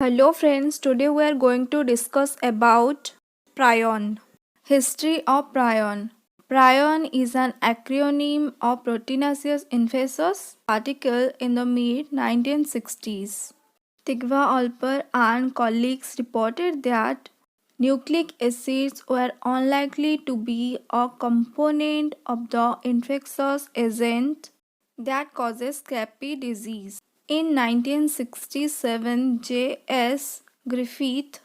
Hello friends, today we are going to discuss about prion. History of prion. Prion is an acronym of proteinaceous infectious particle in the mid 1960s. Tigva Alper and colleagues reported that nucleic acids were unlikely to be a component of the infectious agent that causes scabby disease. In 1967, J.S. Griffith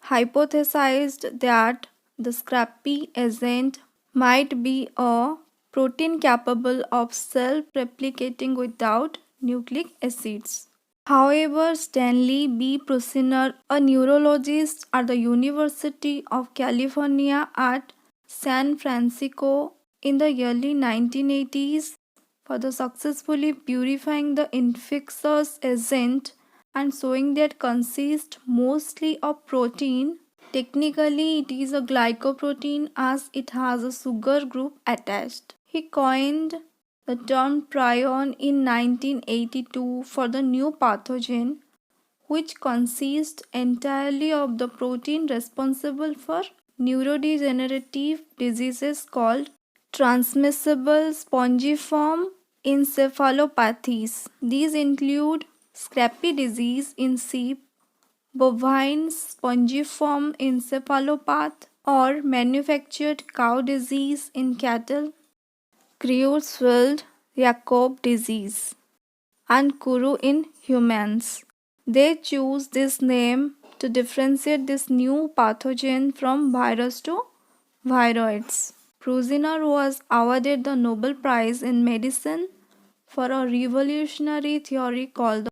hypothesized that the scabby agent might be a protein capable of self-replicating without nucleic acids. However, Stanley B. Prusiner, a neurologist at the University of California at San Francisco in the early 1980s, for the successfully purifying the infectious agent and showing that consists mostly of protein. Technically, it is a glycoprotein as it has a sugar group attached. He coined the term prion in 1982 for the new pathogen, which consists entirely of the protein responsible for neurodegenerative diseases called transmissible spongiform encephalopathies. These include scabby disease in sheep, bovine spongiform encephalopath, or manufactured cow disease in cattle, Creutzfeldt-Jakob disease, and Kuru in humans. They choose this name to differentiate this new pathogen from virus to viroids. Prusiner was awarded the Nobel Prize in Medicine for a revolutionary theory called the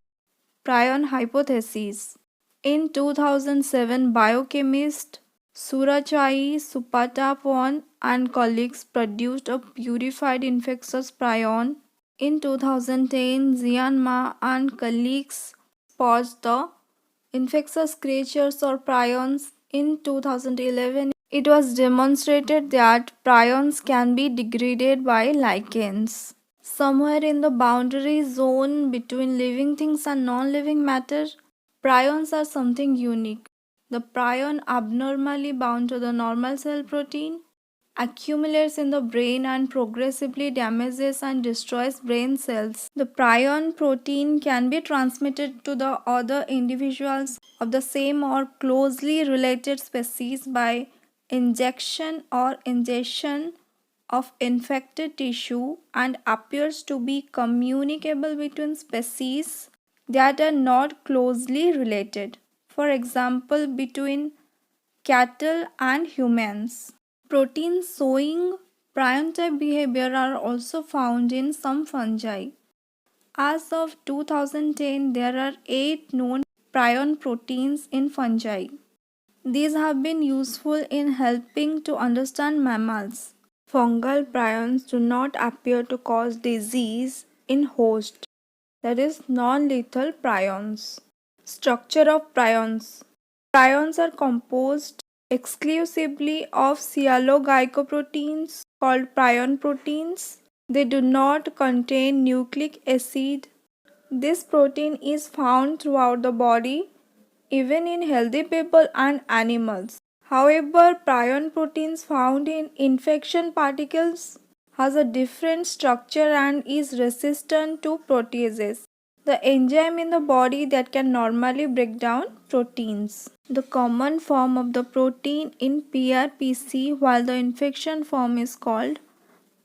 prion hypothesis. In 2007, biochemist Surachai Supatapon and colleagues produced a purified infectious prion. In 2010, Xian Ma and colleagues spotted the infectious creatures or prions. In 2011, it was demonstrated that prions can be degraded by lichens. Somewhere in the boundary zone between living things and non-living matter, prions are something unique. The prion, abnormally bound to the normal cell protein, accumulates in the brain and progressively damages and destroys brain cells. The prion protein can be transmitted to the other individuals of the same or closely related species by injection or ingestion of infected tissue and appears to be communicable between species that are not closely related. For example, between cattle and humans. Proteins showing prion-type behavior are also found in some fungi. As of 2010, there are 8 known prion proteins in fungi. These have been useful in helping to understand mammals. Fungal prions do not appear to cause disease in host, that is, non-lethal prions. Structure of prions. Prions are composed exclusively of sialogycoproteins called prion proteins. They do not contain nucleic acid. This protein is found throughout the body, even in healthy people and animals. However, prion proteins found in infection particles has a different structure and is resistant to proteases, the enzyme in the body that can normally break down proteins. The common form of the protein in PRPC, while the infection form is called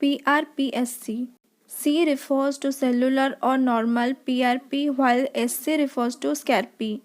PRPSC. C refers to cellular or normal PRP, while SC refers to scabby,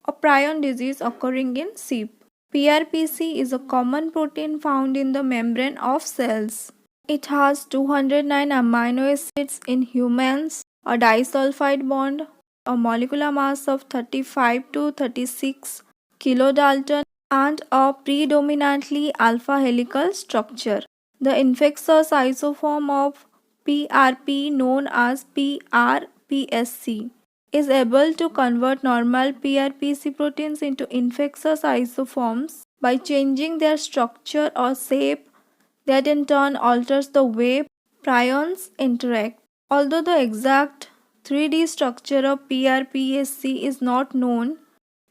a prion disease occurring in sheep. PRPC is a common protein found in the membrane of cells. It has 209 amino acids in humans, a disulfide bond, a molecular mass of 35 to 36 kilodalton, and a predominantly alpha helical structure. The infectious isoform of PRP, known as PRPSC, is able to convert normal PRPC proteins into infectious isoforms by changing their structure or shape that in turn alters the way prions interact. Although the exact 3D structure of PRPSC is not known,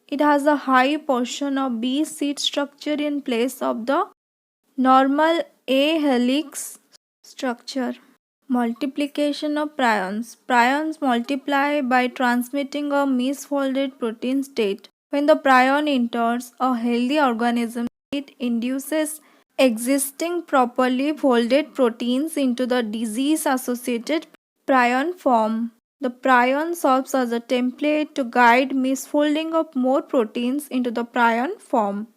It has a high portion of B seed structure in place of the normal A helix structure. Multiplication of prions. Prions multiply by transmitting a misfolded protein state. When the prion enters a healthy organism, it induces existing properly folded proteins into the disease associated prion form. The prion serves as a template to guide misfolding of more proteins into the prion form.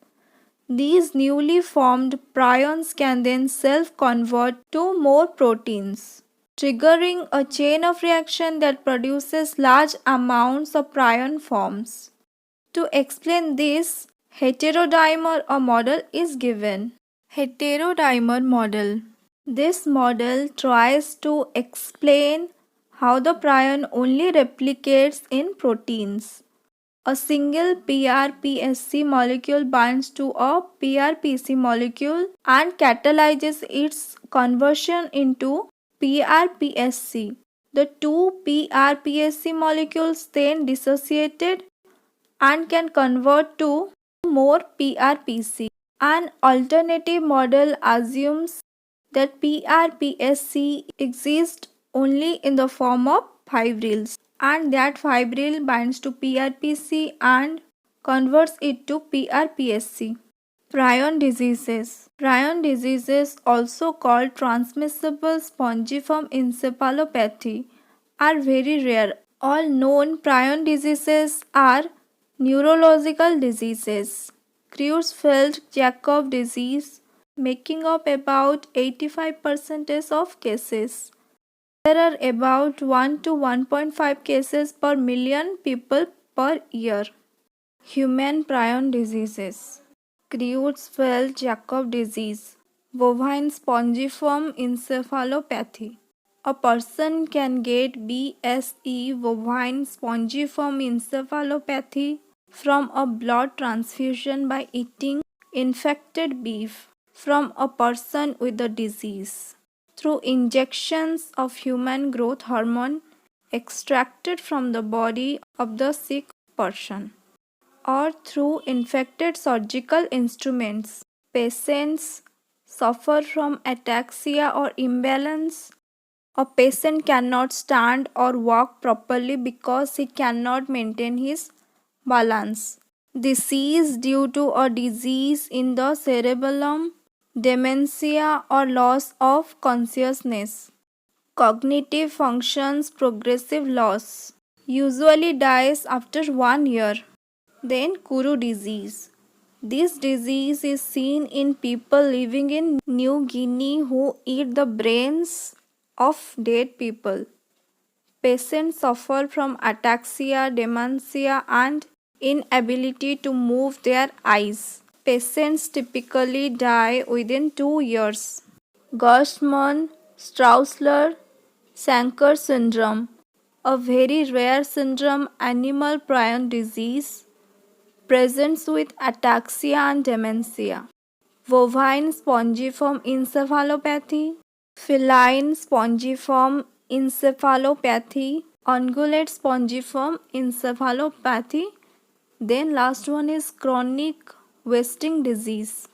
These newly formed prions can then self-convert to more proteins, triggering a chain of reaction that produces large amounts of prion forms. To explain this, heterodimer or model is given. Heterodimer model. This model tries to explain how the prion only replicates in proteins. A single PRPSC molecule binds to a PRPC molecule and catalyzes its conversion into PRPSC. The two PRPSC molecules then dissociated and can convert to more PRPC. An alternative model assumes that PRPSC exists only in the form of fibrils and that fibril binds to PRPC and converts it to PRPSC. Prion diseases. Prion diseases, also called transmissible spongiform encephalopathy, are very rare. All known prion diseases are neurological diseases. Creutzfeldt-Jakob disease making up about 85% of cases. There are about 1 to 1.5 cases per million people per year. Human prion diseases. Creutzfeldt-Jakob disease, bovine spongiform encephalopathy. A person can get BSE, bovine spongiform encephalopathy, from a blood transfusion by eating infected beef from a person with the disease, through injections of human growth hormone extracted from the body of the sick person, or through infected surgical instruments. Patients suffer from ataxia or imbalance. A patient cannot stand or walk properly because he cannot maintain his balance. Disease due to a disease in the cerebellum, dementia or loss of consciousness. Cognitive functions progressive loss. Usually dies after 1 year. Then Kuru disease. This disease is seen in people living in New Guinea who eat the brains of dead people. Patients suffer from ataxia, dementia, and inability to move their eyes. Patients typically die within 2 years. Gerstmann Straussler Sanker syndrome, a very rare syndrome, animal prion disease, presents with ataxia and dementia. Bovine spongiform encephalopathy, feline spongiform encephalopathy, ungulate spongiform encephalopathy. Then last one is chronic wasting disease.